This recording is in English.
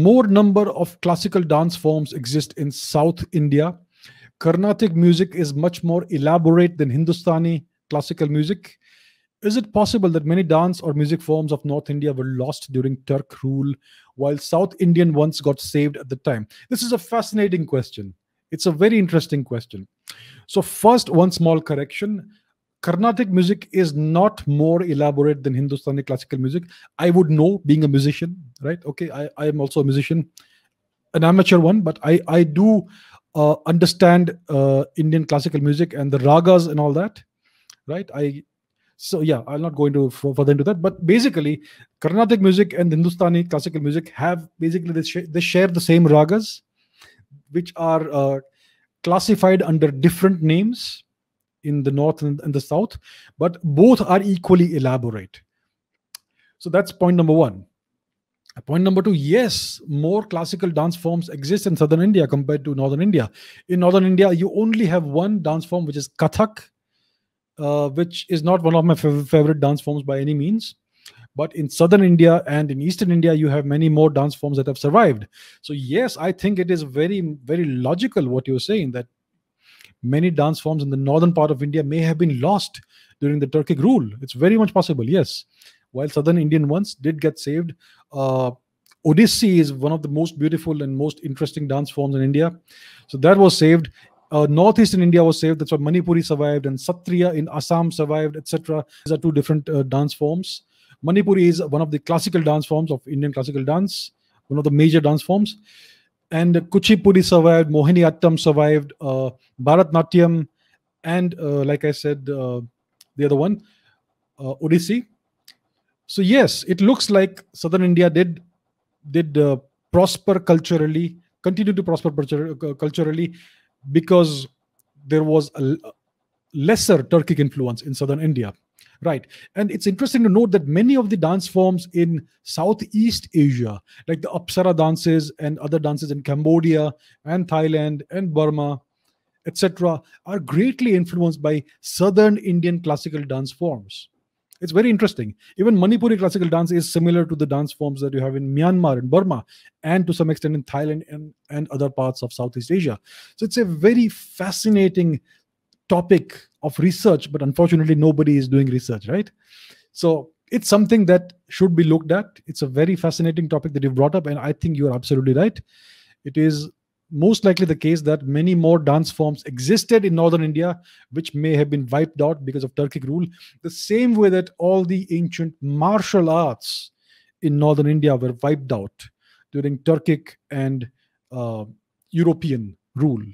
more number of classical dance forms exist in South India. Carnatic music is much more elaborate than Hindustani classical music. Is it possible that many dance or music forms of North India were lost during Turk rule, while South Indian ones got saved at the time? This is a fascinating question. It's a very interesting question. So, first, one small correction. Carnatic music is not more elaborate than Hindustani classical music. I would know, being a musician, right? Okay, I am also a musician, an amateur one, but I do understand Indian classical music and the ragas and all that, right? So yeah, I'll not go into further into that. But basically, Carnatic music and Hindustani classical music have basically they share the same ragas, which are classified under different names in the north and the south, but both are equally elaborate. So that's point number one. Point number two, yes, more classical dance forms exist in southern India compared to northern India. In northern India, you only have one dance form, which is Kathak, which is not one of my favorite dance forms by any means. But in southern India and in eastern India, you have many more dance forms that have survived. So yes, I think it is very, very logical what you're saying, that many dance forms in the northern part of India may have been lost during the Turkic rule. It's very much possible, yes. While southern Indian ones did get saved. Odissi is one of the most beautiful and most interesting dance forms in India. So that was saved. Northeastern India was saved. That's why Manipuri survived, and Satriya in Assam survived, etc. These are two different dance forms. Manipuri is one of the classical dance forms of Indian classical dance, one of the major dance forms. And Kuchipudi survived, Mohiniyattam survived, Bharatnatyam, and like I said, the other one, Odissi. So yes, it looks like southern India did prosper culturally, continue to prosper culturally, because there was a lesser Turkic influence in southern India. Right. And it's interesting to note that many of the dance forms in Southeast Asia, like the Apsara dances and other dances in Cambodia and Thailand and Burma, etc., are greatly influenced by southern Indian classical dance forms. It's very interesting. Even Manipuri classical dance is similar to the dance forms that you have in Myanmar and Burma, and to some extent in Thailand and other parts of Southeast Asia. So it's a very fascinating topic of research, but unfortunately nobody is doing research, right? So it's something that should be looked at. It's a very fascinating topic that you've brought up, and I think you're absolutely right. It is most likely the case that many more dance forms existed in northern India, which may have been wiped out because of Turkic rule, the same way that all the ancient martial arts in northern India were wiped out during Turkic and European rule.